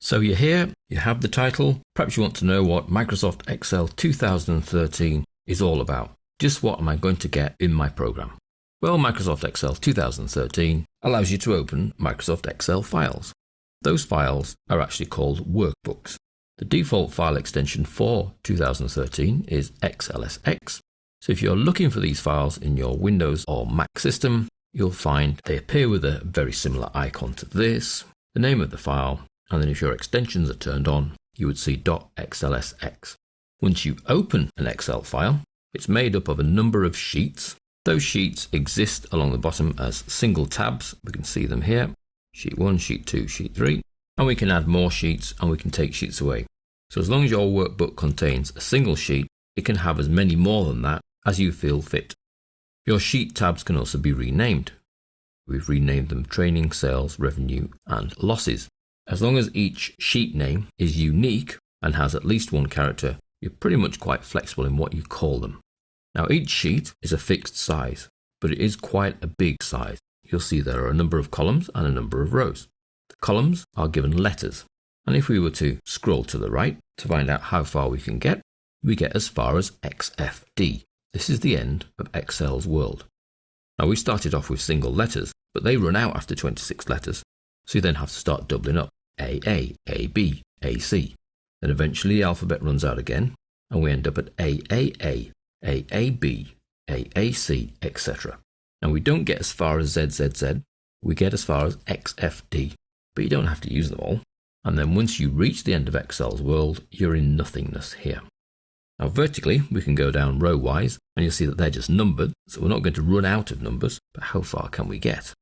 So you're here, you have the title, perhaps you want to know what Microsoft Excel 2013 is all about. Just what am I going to get in my program? Well, Microsoft Excel 2013 allows you to open Microsoft Excel files. Those files are actually called workbooks. The default file extension for 2013 is XLSX. So if you're looking for these files in your Windows or Mac system, you'll find they appear with a very similar icon to this, the name of the file, and then if your extensions are turned on, you would see .xlsx. Once you open an Excel file, it's made up of a number of sheets. Those sheets exist along the bottom as single tabs. We can see them here. Sheet 1, Sheet 2, Sheet 3. And we can add more sheets and we can take sheets away. So as long as your workbook contains a single sheet, it can have as many more than that as you feel fit. Your sheet tabs can also be renamed. We've renamed them Training, Sales, Revenue, and Losses. As long as each sheet name is unique and has at least one character, you're pretty much quite flexible in what you call them. Now each sheet is a fixed size, but it is quite a big size. You'll see there are a number of columns and a number of rows. The columns are given letters, and if we were to scroll to the right to find out how far we get as far as XFD. This is the end of Excel's world. Now we started off with single letters, but they run out after 26 letters, so you then have to start doubling up. AA, AB, AC. Then eventually the alphabet runs out again, and we end up at AAA, AAB, AAC, etc. And we don't get as far as ZZZ, we get as far as XFD, but you don't have to use them all. And then once you reach the end of Excel's world, you're in nothingness here. Now vertically, we can go down row-wise, and you'll see that they're just numbered, so we're not going to run out of numbers, but how far can we get?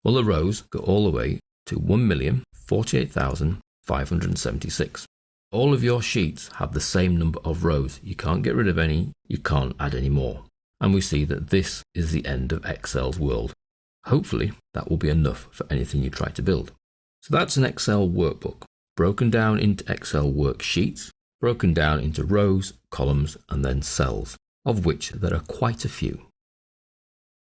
Well, the rows go all the way to 1,048,576. All of your sheets have the same number of rows. You can't get rid of any, you can't add any more. And we see that this is the end of Excel's world. Hopefully that will be enough for anything you try to build. So that's an Excel workbook, broken down into Excel worksheets, broken down into rows, columns, and then cells, of which there are quite a few.